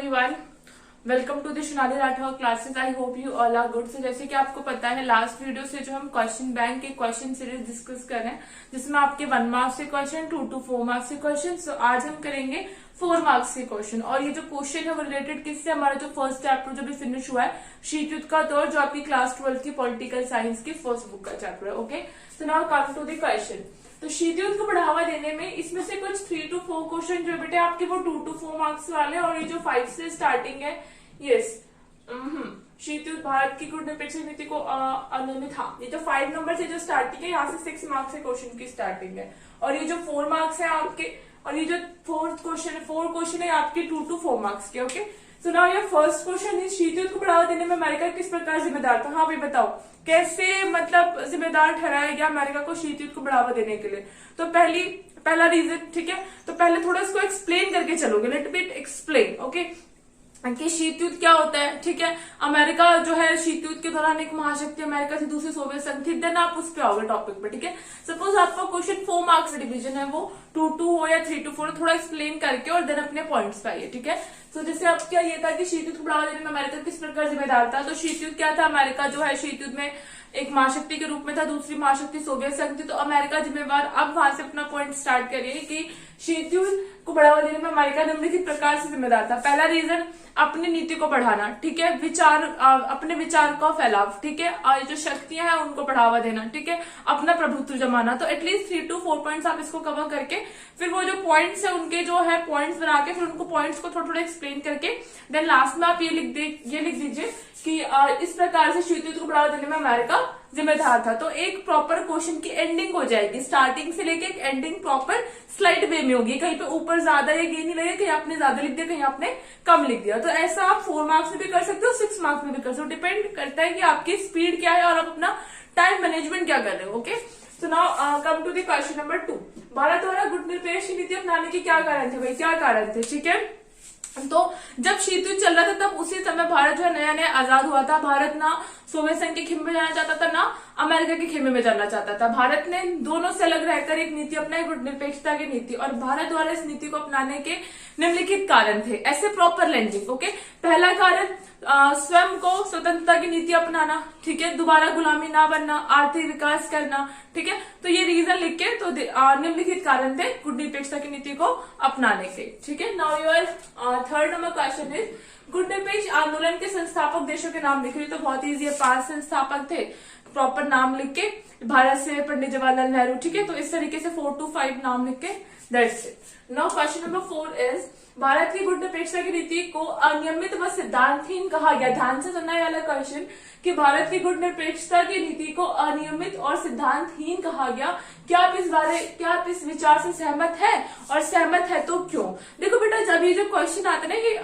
Everyone, welcome to the Sonali Rathore classes. I hope you all are good. जैसे कि आपको पता है लास्ट वीडियो से जो हम क्वेश्चन बैंक के क्वेश्चन सीरीज डिस्कस कर रहे हैं, जिसमें आपके 1 मार्क्स के क्वेश्चन, 2 to 4 मार्क्स के क्वेश्चन। तो आज हम करेंगे 4 मार्क्स के क्वेश्चन। और ये जो क्वेश्चन है वो रिलेटेड किससे, हमारा जो फर्स्ट चैप्टर जो भी फिनिश हुआ है शीत युद्ध का दौर, जो आपकी क्लास 12 की पॉलिटिकल साइंस की फर्स्ट बुक का चैप्टर है। Okay, so now come to the question. तो शीत युद्ध को बढ़ावा देने में इसमें से कुछ 3 to 4 क्वेश्चन जो बेटे आपके वो 2 to 4 मार्क्स वाले, और ये जो 5 से स्टार्टिंग है, यस शीत युद्ध भारत की कूटनीतिक नीति को अनियमित, हाँ ये जो 5 नंबर से जो स्टार्टिंग है, यहाँ से 6 मार्क्स से क्वेश्चन की स्टार्टिंग है। और ये जो 4 मार्क्स है आपके, और ये जो 4 क्वेश्चन है आपके 2 to 4 मार्क्स के। Okay, so now your first question is शीत युद्ध को बढ़ावा देने में अमेरिका किस प्रकार जिम्मेदार था। हाँ भाई बताओ, कैसे मतलब जिम्मेदार ठहराया गया अमेरिका को शीत युद्ध को बढ़ावा देने के लिए। तो पहला रीजन, ठीक है, तो पहले थोड़ा इसको एक्सप्लेन करके चलोगे, लेट बिट एक्सप्लेन। ओके, कि शीत युद्ध क्या होता है, ठीक है। अमेरिका जो है शीत युद्ध के दौरान एक महाशक्ति अमेरिका थी, दूसरी सोवियत संघ थी। देन आप उस पे आओगे टॉपिक पे, ठीक है। सपोज आपका क्वेश्चन 4 मार्क्स डिवीजन है, वो 2-2 हो या 3-4 हो, थोड़ा एक्सप्लेन करके और देन अपने पॉइंट्स पे आइए, ठीक है। तो जैसे अब क्या ये था कि शीत युद्ध को बढ़ावा देने में अमेरिका किस प्रकार जिम्मेदार था। तो शीत युद्ध क्या था, अमेरिका जो है शीत युद्ध में एक महाशक्ति के रूप में था, दूसरी महाशक्ति सोवियत संघ थी, तो अमेरिका जिम्मेवार। अब वहां से अपना पॉइंट स्टार्ट करिए कि शीत युद्ध को बढ़ावा देने में अमेरिका निम्नलिखित प्रकार से जिम्मेदार था। पहला रीजन, अपनी नीति को बढ़ाना, ठीक है, अपने विचार का फैलाव, ठीक है, और जो शक्तियां हैं उनको बढ़ावा देना, ठीक है, अपना प्रभुत्व जमाना। तो एटलीस्ट 3 to 4 पॉइंट्स आप इसको कवर करके फिर वो जो पॉइंट्स है उनके जो है पॉइंट्स बना के फिर उनको पॉइंट्स को थोड़ा थोड़ा एक्सप्लेन करके देन लास्ट में आप ये लिख दीजिए कि इस प्रकार से शीत युद्ध को बढ़ावा देने में अमेरिका जिम्मेदार था। तो एक प्रॉपर क्वेश्चन की एंडिंग हो जाएगी, स्टार्टिंग से लेके एंडिंग प्रॉपर स्लाइड वे में होगी। कहीं पे ऊपर ज्यादा या ये नहीं लगेगा, कहीं आपने ज्यादा लिख दिया, कहीं आपने कम लिख दिया। तो ऐसा आप 4 मार्क्स में भी कर सकते हो, 6 मार्क्स में भी कर सकते हो, डिपेंड करता है कि आपकी स्पीड क्या है और आप अपना टाइम मैनेजमेंट क्या कर रहे हो। Okay, so now come to the question number 2। भारत द्वारा गुटनिरपेक्ष नीति अपनाने के क्या कारण थे भाई, क्या कारण थे, ठीक है। तो जब शीत युद्ध चल रहा था तब उसी समय भारत जो है नया नया आजाद हुआ था। भारत ना सोवियत संघ के खेमे में जाना चाहता था, ना अमेरिका के खेमे में जाना चाहता था। भारत ने दोनों से अलग रहकर एक नीति अपनाई, गुटनिरपेक्षता की नीति। और भारत द्वारा इस नीति को अपनाने के निम्नलिखित कारण थे, ऐसे प्रॉपर लैंडिंग। ओके, पहला कारण स्वयं को स्वतंत्रता की नीति अपनाना, ठीक है, दोबारा गुलामी ना बनना, आर्थिक विकास करना, ठीक है। तो ये रीजन लिख के तो निम्नलिखित कारण थे गुटनिरपेक्षता की नीति को अपनाने के, ठीक है। Now your third number question is गुटनिरपेक्ष आंदोलन के संस्थापक देशों के नाम लिख रही। तो बहुत ईजी है, 5 संस्थापक थे, प्रॉपर नाम लिख के, भारत से पंडित जवाहरलाल नेहरू, ठीक है। तो इस तरीके से 4 to 5 नाम लिख के, that's it. Now question number 4 is Bharat की गुटनिरपेक्षता की नीति को अनियमित व सिद्धांतहीन कहा गया। ध्यान से सुनना है वाला क्वेश्चन कि भारत की गुटनिरपेक्षता की नीति को अनियमित और सिद्धांतहीन कहा गया। क्या आप इस विचार से सहमत है, और सहमत है तो क्यों। देखो बेटा, जब ये जो क्वेश्चन आते ना कि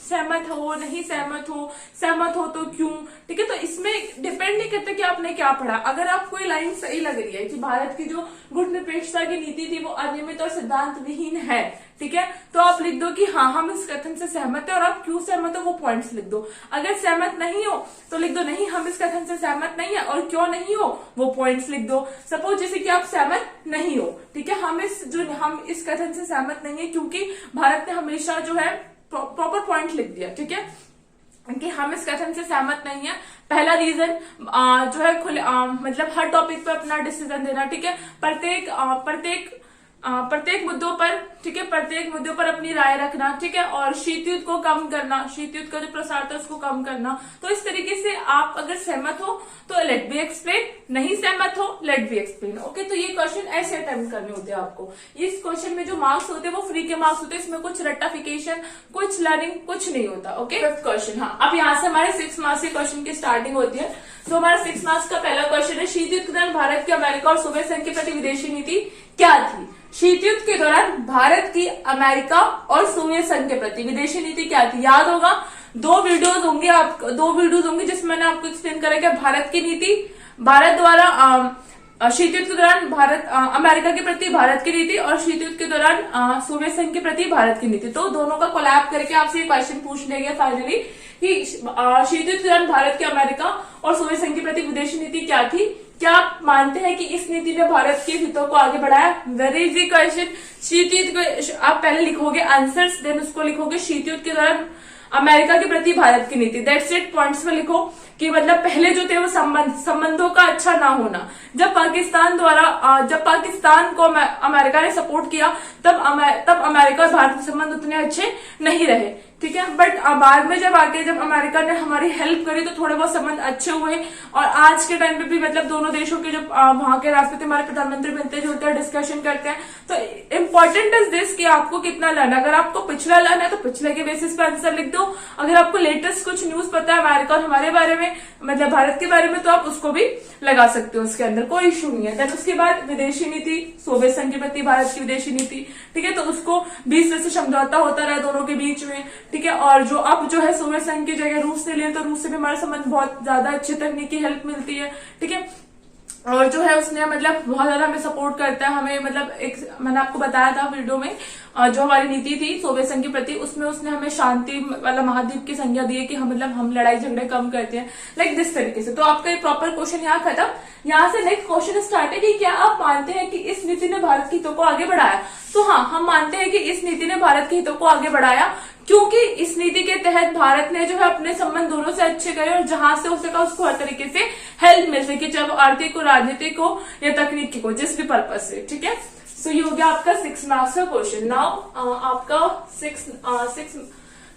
सहमत हो, नहीं सहमत हो तो क्यों, ठीक है, तो इसमें डिपेंड नहीं करता कि आपने क्या पढ़ा। अगर आपको ये लाइन सही लग रही है कि भारत की जो गुटनिरपेक्षता की नीति थी वो अनियमित और सिद्धांत विहीन है, ठीक है, तो आप लिख दो कि हाँ हम इस कथन से सहमत है, और आप क्यों सहमत हो वो पॉइंट्स लिख दो। अगर सहमत नहीं हो तो लिख दो नहीं हम इस कथन से सहमत नहीं है, और क्यों नहीं हो वो पॉइंट्स लिख दो। सपोज जैसे कि आप सहमत नहीं हो, ठीक है, हम इस कथन से सहमत नहीं है क्योंकि भारत ने हमेशा जो है प्रॉपर पॉइंट लिख दिया, ठीक है, कि हम इस कथन से सहमत नहीं है। पहला रीजन जो है मतलब हर टॉपिक पे अपना डिसीजन देना, ठीक है, प्रत्येक मुद्दों पर, ठीक है, प्रत्येक मुद्दों पर अपनी राय रखना, ठीक है, और शीत युद्ध को कम करना, शीत युद्ध का जो प्रसार था उसको कम करना। तो इस तरीके से आप अगर सहमत हो तो लेट बी एक्सप्लेन, नहीं सहमत हो लेट बी एक्सप्लेन। ओके, तो ये क्वेश्चन ऐसे अटेम्प्ट करने होते हैं आपको। इस क्वेश्चन में जो मार्क्स होते हैं वो फ्री के मार्क्स होते हैं, इसमें कुछ रट्टाफिकेशन, कुछ लर्निंग कुछ नहीं होता। ओके, 5th क्वेश्चन, हाँ अब यहाँ से हमारे 6 मार्क्स के क्वेश्चन की स्टार्टिंग होती है। तो हमारा 6 मार्क्स का पहला क्वेश्चन है, शीत युद्ध के दौरान भारत की अमेरिका और सोवियत संघ के प्रति विदेशी नीति क्या थी। शीत युद्ध के दौरान भारत की अमेरिका और सोवियत संघ के प्रति विदेशी नीति क्या थी। याद होगा 2 वीडियोज होंगी जिसमें मैंने आपको एक्सप्लेन करा कि भारत की नीति, भारत द्वारा शीत युद्ध के दौरान अमेरिका के प्रति भारत की नीति, और शीत युद्ध के दौरान सोवियत संघ के प्रति भारत की नीति। तो दोनों का कोलैब करके आपसे ये क्वेश्चन पूछ लिया गया फाइनली कि शीत युद्ध के दौरान भारत की अमेरिका और सोवियत संघ के प्रति विदेशी नीति क्या थी। क्या आप मानते हैं कि इस नीति ने भारत के हितों को आगे बढ़ाया। Very easy question. शीत युद्ध को आप पहले लिखोगे आंसर्स, देन उसको लिखोगे शीत युद्ध के दौरान अमेरिका के प्रति भारत की नीति। दैट्स इट, पॉइंट्स में लिखो कि मतलब पहले जो थे वो संबंधों का अच्छा ना होना। जब पाकिस्तान को अमेरिका ने सपोर्ट किया तब अमेरिका और भारत के संबंध उतने अच्छे नहीं रहे, ठीक है। बट बाद में जब अमेरिका ने हमारी हेल्प करी तो थोड़े बहुत संबंध अच्छे हुए। और आज के टाइम पे भी मतलब दोनों देशों के जब वहां के राष्ट्रपति हमारे प्रधानमंत्री मिलते जुलते हैं, डिस्कशन करते हैं। तो इम्पोर्टेंट इज दिस कि आपको कितना लर्न है। अगर आपको पिछला लर्न है तो पिछले के बेसिस पे आंसर लिख दो। अगर आपको लेटेस्ट कुछ न्यूज पता है अमेरिका और हमारे बारे में, मतलब भारत के बारे में, तो आप उसको भी लगा सकते हो, उसके अंदर कोई इशू नहीं है। देन उसके बाद विदेशी नीति, सोवियत संघ के प्रति भारत की विदेशी नीति, ठीक है। तो उसको 20 में से समझौता होता रहा दोनों के बीच में, ठीक है। और जो अब जो है सोवियत संघ की जगह रूस ने लिया तो रूस से भी हमारे संबंध बहुत ज्यादा अच्छी तकनीकी हेल्प मिलती है, ठीक है। और जो है उसने मतलब बहुत ज्यादा हमें सपोर्ट करता है, हमें मतलब एक मैंने आपको बताया था वीडियो में जो हमारी नीति थी सोवियत संघ के प्रति, उसमें उसने हमें शांति वाला महाद्वीप की संज्ञा दी है कि हम लड़ाई झगड़े कम करते हैं, लाइक दिस तरीके से। तो आपका ये प्रॉपर क्वेश्चन यहाँ खत्म। यहाँ से नेक्स्ट क्वेश्चन स्टार्ट है कि क्या आप मानते हैं कि इस नीति ने भारत के हितों को आगे बढ़ाया? तो हाँ, हम मानते हैं कि इस नीति ने भारत के हितों को आगे बढ़ाया, क्योंकि इस नीति के तहत भारत ने जो है अपने संबंध दोनों से अच्छे करे और जहां से हो सका उसको हर तरीके से हेल्प मिल सके, चाहे वो आर्थिक हो, राजनीतिक हो या तकनीकी हो, जिस भी पर्पज से, ठीक है। सो ये हो गया आपका 6 मार्क्स का क्वेश्चन। नाउ आपका 6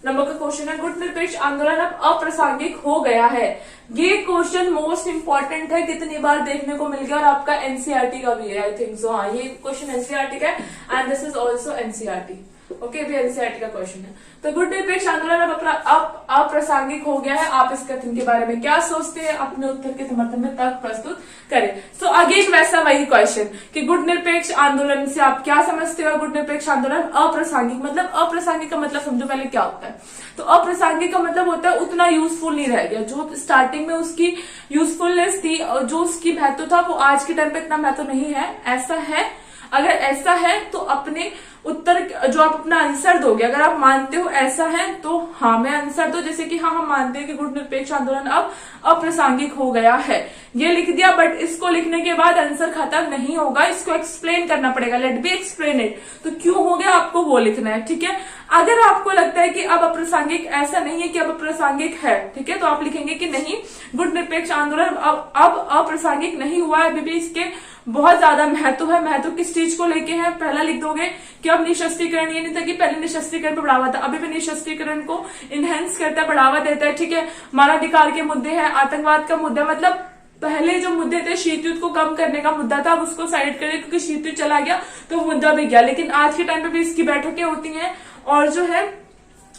नंबर का क्वेश्चन है, गुट निरपेक्ष आंदोलन अब अप्रासंगिक हो गया है। ये क्वेश्चन मोस्ट इंपॉर्टेंट है, कितनी बार देखने को मिल गया, और आपका एनसीईआरटी का भी है, आई थिंक सो। हाँ, ये क्वेश्चन एनसीईआरटी का है and this is also NCERT, okay, भी एनसीईआरटी का क्वेश्चन है। तो गुट निरपेक्ष आंदोलन अब अप्रासंगिक हो गया है। आप इस कथन के बारे में क्या सोचते हैं, अपने उत्तर के समर्थन में तर्क प्रस्तुत करें। सो अगेन वैसा वही क्वेश्चन कि गुट निरपेक्ष आंदोलन से आप क्या समझते हो? गुट निरपेक्ष आंदोलन अप्रासंगिक, मतलब अप्रासंगिक का मतलब समझो पहले क्या होता है। तो अप्रासंगिक का मतलब होता है उतना यूजफुल नहीं रह गया, जो स्टार्टिंग में उसकी यूजफुलनेस थी, जो उसकी महत्व था, वो आज के टाइम पे इतना महत्व नहीं है। ऐसा है, अगर ऐसा है तो अपने उत्तर जो आप अपना आंसर दोगे, अगर आप मानते हो ऐसा है तो हाँ में आंसर दो, जैसे कि हाँ हम मानते हैं कि गुट निरपेक्ष आंदोलन अब अप्रासंगिक हो गया है, ये लिख दिया। बट इसको लिखने के बाद आंसर खत्म नहीं होगा, इसको एक्सप्लेन करना पड़ेगा, लेट बी एक्सप्लेन इट। तो क्यों हो गया आपको वो लिखना है, ठीक है। अगर आपको लगता है कि अब अप्रासंगिक, ऐसा नहीं है कि अब अप्रासंगिक है, ठीक है, तो आप लिखेंगे कि नहीं, गुट निरपेक्ष आंदोलन अब अप्रासंगिक नहीं हुआ है, अभी भी इसके बहुत ज्यादा महत्व है। महत्व किस चीज को लेके है, पहला लिख दोगे कि अब निशस्त्रीकरण, ये नहीं था कि पहले निशस्त्रीकरण पर बढ़ावा था, अभी भी निशस्त्रीकरण को इनहेंस करता है, बढ़ावा देता है, ठीक है। मानवाधिकार के मुद्दे हैं, आतंकवाद का मुद्दा, मतलब पहले जो मुद्दे थे शीत युद्ध को कम करने का मुद्दा था, अब उसको साइड करें क्योंकि शीत युद्ध चला गया तो मुद्दा भी गया। लेकिन आज के टाइम पे भी इसकी बैठकें होती हैं और जो है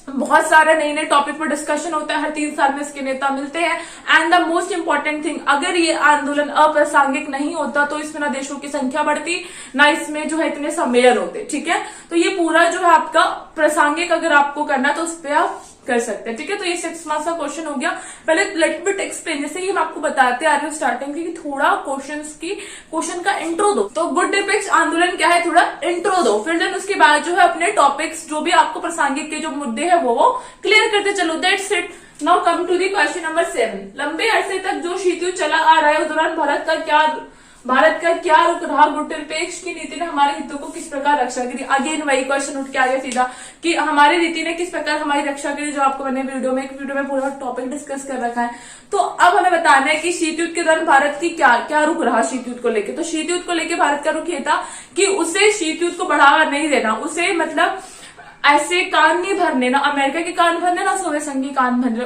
बहुत सारे नए नए टॉपिक पर डिस्कशन होता है, हर 3 साल में इसके नेता मिलते हैं। And the most important thing, अगर ये आंदोलन अप्रासंगिक नहीं होता तो इसमें ना देशों की संख्या बढ़ती, ना इसमें जो है इतने सम्मेलन होते, ठीक है। तो ये पूरा जो है आपका प्रासंगिक अगर आपको करना तो उस पर आप कर सकते हैं, ठीक है। तो ये 6 मार्क्स का क्वेश्चन हो गया। पहले लेट मी एक्सप्लेन, जैसे कि हम आपको बताते आ रहे हो स्टार्टिंग की, थोड़ा क्वेश्चन का इंट्रो दो। तो गुट निरपेक्ष आंदोलन क्या है, थोड़ा इंट्रो दो, फिर देन उसके बाद जो है अपने टॉपिक्स जो भी आपको प्रासंगिक के जो मुद्दे हैं वो क्लियर करते चलो। That's it. Now come to the question number 7। लंबे अरसे तक जो शीत युद्ध चला आ रहा है उस दौरान भारत का क्या रुख रहा? गुट निरपेक्ष की नीति ने हमारे हितों को किस प्रकार रक्षा करी? अगेन वही क्वेश्चन उठ के आ गया सीधा कि हमारी नीति ने किस प्रकार हमारी रक्षा करी, जो आपको मैंने वीडियो में पूरा टॉपिक डिस्कस कर रखा है। तो अब हमें बताना है कि शीत युद्ध के दौरान भारत की क्या रुख रहा शीत युद्ध को लेकर। तो शीत युद्ध को लेकर भारत का रुख ये था कि उसे शीत युद्ध को बढ़ावा नहीं देना, उसे मतलब ऐसे कान नहीं भरने, ना अमेरिका के कान भरने ना सोवियत संघ के कान भरने,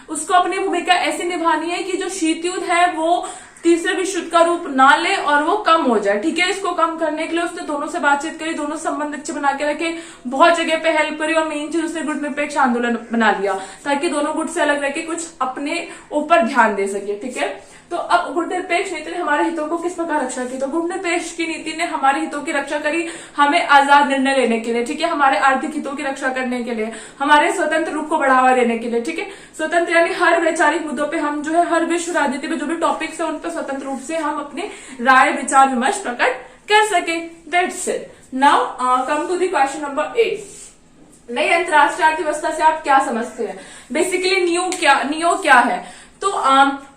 उसको अपनी भूमिका ऐसी निभानी है कि जो शीत युद्ध है वो तीसरे विश्व युद्ध का रूप ना ले और वो कम हो जाए, ठीक है। इसको कम करने के लिए उसने दोनों से बातचीत करी, दोनों संबंध अच्छे बना के रखे, बहुत जगह पे हेल्प करी और मेन चीज उसने गुट निरपेक्ष आंदोलन बना लिया ताकि दोनों गुट से अलग रह के कुछ अपने ऊपर ध्यान दे सके, ठीक है। तो अब गुट निरपेक्ष नीति ने हमारे हितों को किस प्रकार रक्षा की? तो गुट निरपेक्ष की नीति ने हमारे हितों की रक्षा करी, हमें आजाद निर्णय लेने के लिए, ठीक है, हमारे आर्थिक हितों की रक्षा करने के लिए, हमारे स्वतंत्र रूप को बढ़ावा देने के लिए, ठीक है। स्वतंत्र यानी हर वैचारिक मुद्दों पे हम जो है हर विश्व राजनीति में जो भी टॉपिक्स है उन पर स्वतंत्र रूप से हम अपने राय विचार विमर्श प्रकट कर सके। That's it. Now come to the question number 8। नई अंतरराष्ट्रीय अर्थव्यवस्था से आप क्या समझते हैं? बेसिकली नियो क्या है? तो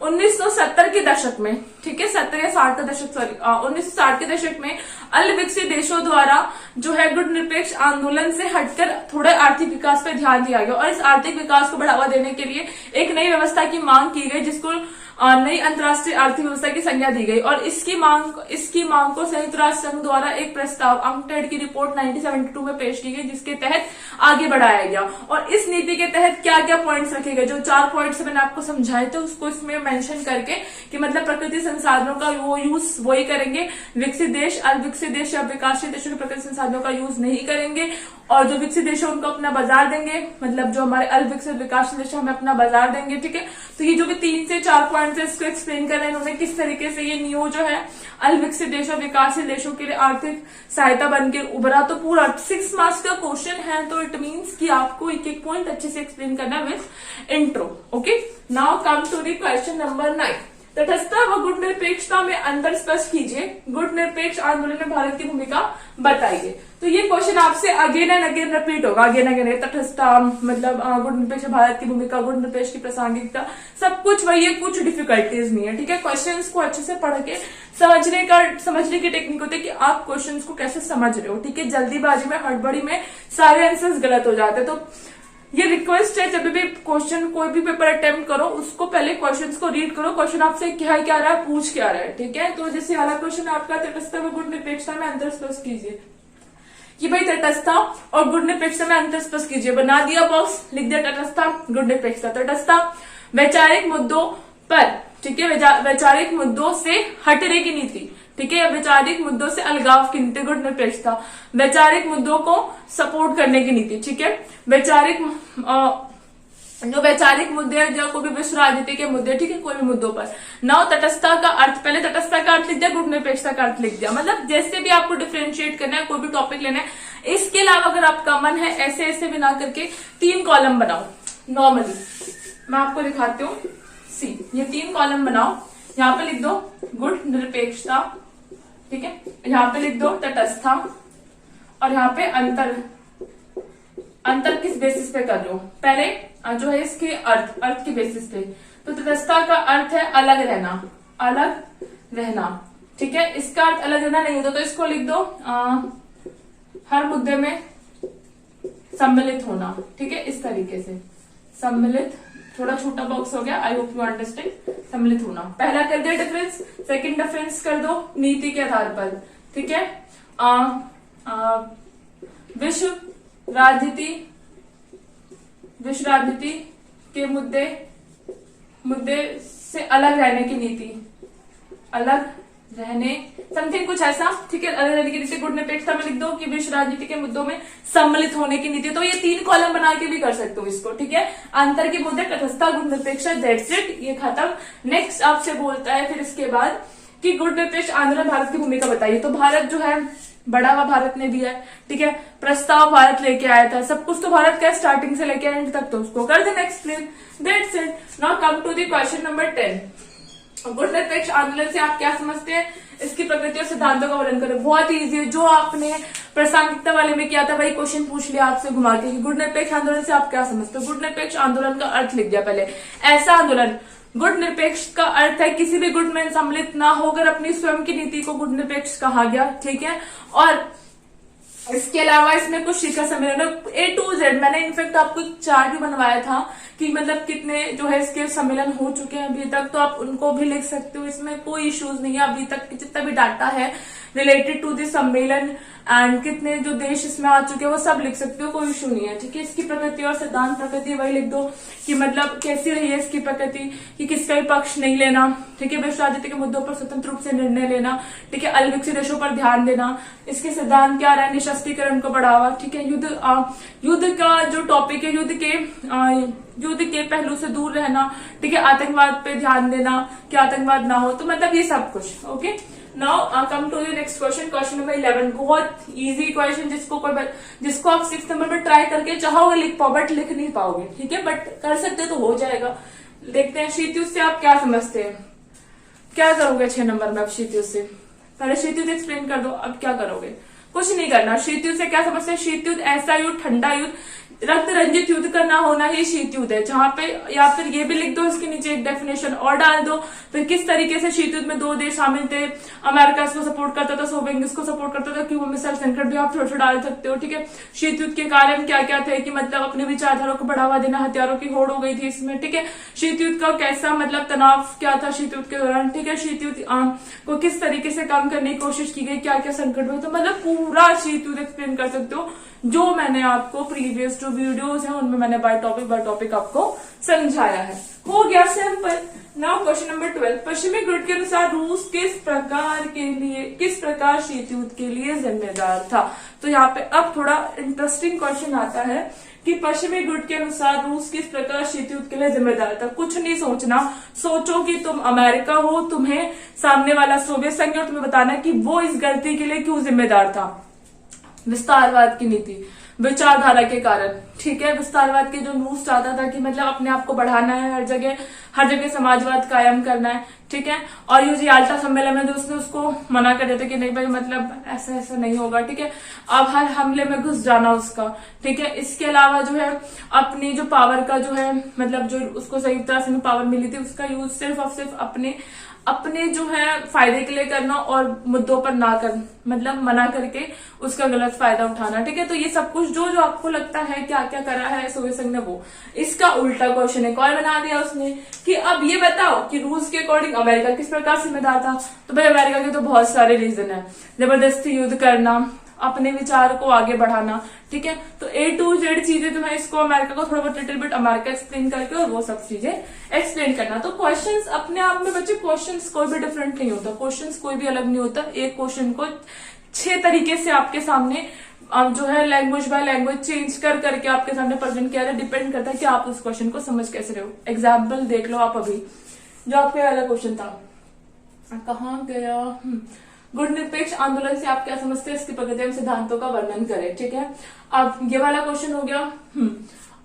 1970 के दशक में, ठीक है, 70 या 60 का दशक, सॉरी 1960 के दशक में अल्पविकसित देशों द्वारा जो है गुटनिरपेक्ष आंदोलन से हटकर थोड़ा आर्थिक विकास पर ध्यान दिया गया और इस आर्थिक विकास को बढ़ावा देने के लिए एक नई व्यवस्था की मांग की गई, जिसको नई अंतर्राष्ट्रीय आर्थिक व्यवस्था की संज्ञा दी गई। और इसकी मांग को संयुक्त राष्ट्र संघ द्वारा एक प्रस्ताव अंकटेड की रिपोर्ट 1972 में पेश की गई, जिसके तहत आगे बढ़ाया गया। और इस नीति के तहत क्या क्या पॉइंट्स रखे गए, जो 4 पॉइंट्स मैंने आपको समझाए थे उसको इसमें मेंशन करके कि मतलब प्रकृति संसाधनों का वो यूज वही करेंगे, विकसित देश अल्पविकसित देश या विकासशील देशों के प्रकृति संसाधनों का यूज नहीं करेंगे, और जो विकसित देश है उनको अपना बाजार देंगे, मतलब जो हमारे अल्पविकसित विकासशील देश हमें अपना बाजार देंगे, ठीक है। तो ये जो भी 3 से 4 पॉइंट है इसको एक्सप्लेन कर रहे हैं इन्होंने, किस तरीके से ये न्यू जो है अल्पविकसित देश और विकासशील देशों के लिए आर्थिक सहायता बनकर उभरा। तो पूरा 6 मार्क्स का क्वेश्चन है, तो इट मीन्स कि आपको एक एक पॉइंट अच्छे से एक्सप्लेन करना with intro. Okay, now come to the question number 9। तटस्थता व गुटनिरपेक्षता में अंतर स्पष्ट कीजिए, गुटनिरपेक्ष आंदोलन में भारत की भूमिका बताइए। तो ये क्वेश्चन आपसे अगेन एंड अगेन रिपीट होगा, अगेन अगेन। तटस्थता मतलब गुटनिरपेक्ष भारत की भूमिका, गुटनिरपेक्ष की प्रासंगिकता, सब कुछ वही है, कुछ डिफिकल्टीज नहीं है, ठीक है। क्वेश्चंस को अच्छे से पढ़ के समझने की टेक्निक होती है कि आप क्वेश्चंस को कैसे समझ रहे हो, ठीक है। जल्दीबाजी में, हड़बड़ी में सारे आंसर्स गलत हो जाते हैं। तो ये रिक्वेस्ट है, जब भी क्वेश्चन कोई भी पेपर अटेम्प्ट करो उसको पहले क्वेश्चंस को रीड करो, क्वेश्चन आपसे क्या रहा है, पूछ क्या रहा है, ठीक है। तो जैसे वाला क्वेश्चन आपका तटस्थता व गुटनिरपेक्षता में अंतर स्पष्ट कीजिए, कि भाई तटस्थता और गुटनिरपेक्षता में अंतर स्पष्ट कीजिए। बना दिया बॉक्स, लिख दिया तटस्थता गुटनिरपेक्षता। तटस्थता वैचारिक मुद्दों पर, ठीक है, वैचारिक मुद्दों से हटने की नीति, ठीक है, वैचारिक मुद्दों से अलगाव की नीति। गुटनिरपेक्षता वैचारिक मुद्दों को सपोर्ट करने की नीति, ठीक है। जो वैचारिक मुद्दे हैं, जो कोई भी विश्व राजनीति के मुद्दे, ठीक है, कोई भी मुद्दों पर। नाउ तटस्थता का अर्थ, पहले तटस्थता का अर्थ लिख दिया, गुटनिरपेक्षता का अर्थ लिख दिया। मतलब जैसे भी आपको डिफरेंशिएट करना है, कोई भी टॉपिक लेना है, इसके अलावा अगर आपका मन है ऐसे ऐसे भी ना करके 3 कॉलम बनाओ। नॉर्मली मैं आपको दिखाती हूँ, सी ये 3 कॉलम बनाओ। यहाँ पे लिख दो गुटनिरपेक्षता, ठीक है, यहाँ पे लिख दो तटस्थता, और यहाँ पे अंतर किस बेसिस पे कर रहे हो, पहले जो है इसके अर्थ के बेसिस पे। तो तटस्थता का अर्थ है अलग रहना, ठीक है। इसका अर्थ अलग रहना नहीं होता, तो इसको लिख दो हर मुद्दे में सम्मिलित होना, ठीक है, इस तरीके से सम्मिलित। थोड़ा छोटा बॉक्स हो गया, आई होप यू अंडरस्टैंड। सम्मिलित होना, पहला कर दिया डिफरेंस, सेकंड डिफरेंस कर दो नीति के आधार पर, ठीक है। विश्व राजनीति के मुद्दे से अलग रहने की नीति, अलग रहने समथिंग कुछ ऐसा, ठीक है, अलग रहने की नीति। गुटनिरपेक्षता में लिख दो कि विश्व राजनीति के मुद्दों में सम्मिलित होने की नीति। तो ये 3 कॉलम बना के भी कर सकते हो इसको, ठीक है। अंतर के मुद्दे, तटस्थता, गुटनिरपेक्षता, दैट्स इट, ये खत्म। नेक्स्ट आपसे बोलता है फिर इसके बाद कि गुटनिरपेक्ष आंदोलन भारत की भूमिका बताइए। तो भारत जो है बढ़ावा भारत ने दिया है, ठीक है, प्रस्ताव भारत लेके आया था, सब कुछ तो भारत का स्टार्टिंग से लेके एंड तक, तो उसको कर देना explain, that's it. Now come to the question number 10। गुटनिरपेक्ष आंदोलन से आप क्या समझते हैं, इसकी प्रकृति और सिद्धांतों का वर्णन करें। बहुत इजी है, जो आपने प्रासंगिकता वाले में किया था वही क्वेश्चन पूछ लिया आपसे घुमा के कि गुटनिरपेक्ष आंदोलन से आप क्या समझते हो। गुटनिरपेक्ष आंदोलन का अर्थ लिख दिया पहले, ऐसा आंदोलन। गुटनिरपेक्ष का अर्थ है किसी भी गुट में सम्मिलित ना होकर अपनी स्वयं की नीति को गुटनिरपेक्ष कहा गया, ठीक है। और इसके अलावा इसमें कुछ शिखर सम्मेलन A to Z, मैंने इनफेक्ट आपको एक चार्ट भी बनवाया था कि मतलब कितने जो है इसके सम्मेलन हो चुके हैं अभी तक, तो आप उनको भी लिख सकते हो, इसमें कोई इश्यूज नहीं है। अभी तक जितना भी डाटा है रिलेटेड टू दिस सम्मेलन एंड कितने जो देश इसमें आ चुके हैं वो सब लिख सकते हो, कोई इशू नहीं है, ठीक है। इसकी प्रकृति और सिद्धांत, प्रकृति वही लिख दो कि मतलब कैसी रही है इसकी प्रकृति, कि किसका भी पक्ष नहीं लेना, ठीक है, विश्व राजनीति के मुद्दों पर स्वतंत्र रूप से निर्णय लेना, ठीक है, अल्पविकसित देशों पर ध्यान देना। इसके सिद्धांत क्या रहा है, निशस्त्रीकरण को बढ़ावा, ठीक है, युद्ध का जो टॉपिक है, युद्ध के पहलू से दूर रहना, ठीक है, आतंकवाद पे ध्यान देना कि आतंकवाद ना हो, तो मतलब ये सब कुछ। Okay, now come to the next question, question number 11। बहुत इजी क्वेश्चन, जिसको आप 6 नंबर पर ट्राई करके चाहोगे लिख पाओ, बट लिख नहीं पाओगे, ठीक है, बट कर सकते तो हो जाएगा। देखते हैं शीतयुद्ध से आप क्या समझते हैं, क्या करोगे 6 नंबर में। अब शीतयुद्ध से पहले शीतयुद्ध एक्सप्लेन कर दो, अब क्या करोगे, कुछ नहीं करना। शीतयुद्ध से क्या समझते हैं, शीतयुद्ध ऐसा युद्ध, ठंडा युद्ध रक्त रंजित युद्ध का ना होना ही शीत युद्ध है, जहां पे या फिर ये भी लिख दो इसके नीचे एक डेफिनेशन और डाल दो। फिर किस तरीके से शीत युद्ध में 2 देश शामिल थे, अमेरिका इसको सपोर्ट करता था, सोवियत इसको सपोर्ट करता था, क्यूबा मिसाइल संकट भी आप थोड़ा सा डाल सकते हो। ठीक है, शीत युद्ध के कारण क्या क्या थे कि मतलब अपने विचारधारा को बढ़ावा देना, हथियारों की होड़ हो गई थी इसमें। ठीक है, शीत युद्ध का कैसा मतलब तनाव क्या था शीत युद्ध के दौरान। ठीक है, शीत युद्ध को किस तरीके से कम करने की कोशिश की गई, क्या क्या संकट हुए, तो मतलब पूरा शीत युद्ध एक्सप्लेन कर सकते हो, जो मैंने आपको प्रीवियस जो वीडियोस हैं उनमें मैंने बाय टॉपिक आपको समझाया है। हो गया सिंपल। नाउ क्वेश्चन नंबर 12, पश्चिमी गुट के अनुसार रूस किस प्रकार शीत युद्ध के लिए जिम्मेदार था। तो यहाँ पे अब थोड़ा इंटरेस्टिंग क्वेश्चन आता है कि पश्चिमी गुट के अनुसार रूस किस प्रकार शीत युद्ध के लिए जिम्मेदार था। कुछ नहीं सोचना, सोचो कि तुम अमेरिका हो, तुम्हें सामने वाला सोवियत संघ है और तुम्हें बताना कि वो इस गलती के लिए क्यों जिम्मेदार था। विस्तारवाद की नीति, विचारधारा के कारण। ठीक है, विस्तारवाद के जो रूस चाहता था कि मतलब अपने आप को बढ़ाना है, हर जगह समाजवाद कायम करना है। ठीक है, और ये याल्टा सम्मेलन में उसने उसको मना कर देते कि नहीं भाई मतलब ऐसा नहीं होगा। ठीक है, अब हर हमले में घुस जाना उसका। ठीक है, इसके अलावा जो है अपनी जो पावर का जो है मतलब जो उसको सही तरह से पावर मिली थी उसका यूज सिर्फ और सिर्फ अपने जो है फायदे के लिए करना और मुद्दों पर ना कर मतलब मना करके उसका गलत फायदा उठाना। ठीक है, तो ये सब कुछ जो आपको लगता है क्या क्या करा है सोवियत संघ ने, वो इसका उल्टा क्वेश्चन एक और बना दिया उसने कि अब ये बताओ कि रूस के अकॉर्डिंग अमेरिका किस प्रकार जिम्मेदार था। तो भाई अमेरिका के तो बहुत सारे रीजन है, जबरदस्ती युद्ध करना, अपने विचार को आगे बढ़ाना। ठीक है, तो A to Z चीजें जो है इसको अमेरिका को थोड़ा बहुत लिटिल बिट अमेरिका एक्सप्लेन करके और वो सब चीजें एक्सप्लेन करना। तो क्वेश्चंस अपने आप में बच्चे क्वेश्चंस कोई भी डिफरेंट नहीं होता, क्वेश्चंस कोई भी अलग नहीं होता। एक क्वेश्चन को 6 तरीके से आपके सामने जो है लैंग्वेज बाय लैंग्वेज चेंज करके आपके सामने प्रेजेंट किया जाए। डिपेंड करता है कि आप उस क्वेश्चन को समझ कैसे रहे हो। एग्जाम्पल देख लो आप अभी जो आपके वाला क्वेश्चन था, कहाँ गया, गुण निरपेक्ष आंदोलन से आप क्या समझते हैं, इसकी प्रगति एवं सिद्धांतों का वर्णन करें। ठीक है, अब ये वाला क्वेश्चन हो गया।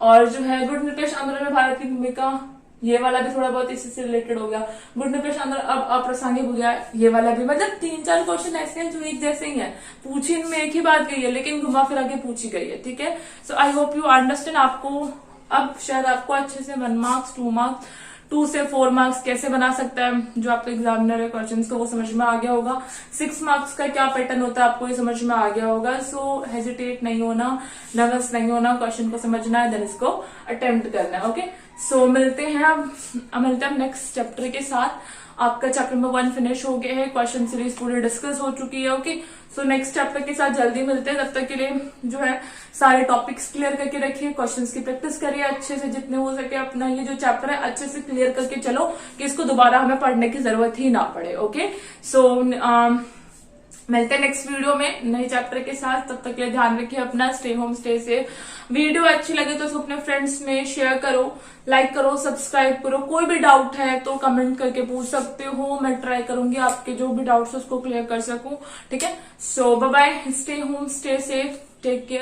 और जो है गुण निरपेक्ष आंदोलन में भारत की भूमिका, ये वाला भी थोड़ा बहुत इसी से रिलेटेड हो गया। गुण निरपेक्ष आंदोलन अब अप्रासंगिक हो गया, ये वाला भी। मतलब 3-4 क्वेश्चन ऐसे हैं जो एक जैसे ही है, पूछी इनमें एक ही बात गई है लेकिन घुमा फिरा के पूछी गई है। ठीक है, सो आई होप यू अंडरस्टैंड। आपको अब शायद आपको अच्छे से 1 मार्क्स 2 मार्क्स 2 से 4 मार्क्स कैसे बना सकता है जो आपका एग्जामिनर है क्वेश्चंस को, वो समझ में आ गया होगा। 6 मार्क्स का क्या पैटर्न होता है आपको ये समझ में आ गया होगा। सो हेजिटेट नहीं होना, नर्वस नहीं होना, क्वेश्चन को समझना है, देन इसको अटेम्प्ट करना है। ओके, सो मिलते हैं नेक्स्ट चैप्टर के साथ। आपका चैप्टर नंबर 1 फिनिश हो गया है, क्वेश्चन सीरीज पूरी डिस्कस हो चुकी है। ओके, सो नेक्स्ट चैप्टर के साथ जल्दी मिलते हैं। तब तक के लिए जो है सारे टॉपिक्स क्लियर करके रखिए, क्वेश्चंस की प्रैक्टिस करिए अच्छे से, जितने हो सके अपना ये जो चैप्टर है अच्छे से क्लियर करके चलो कि इसको दोबारा हमें पढ़ने की जरूरत ही ना पड़े। ओके, सो मिलते हैं नेक्स्ट वीडियो में नए चैप्टर के साथ। तब तक के लिए ध्यान रखिए अपना, stay home stay safe. Video अच्छी लगे तो उसको अपने फ्रेंड्स में शेयर करो, लाइक करो, सब्सक्राइब करो। कोई भी डाउट है तो कमेंट करके पूछ सकते हो, मैं ट्राई करूंगी आपके जो भी डाउट्स है उसको क्लियर कर सकूं। ठीक है, so bye bye, stay home stay safe, take care.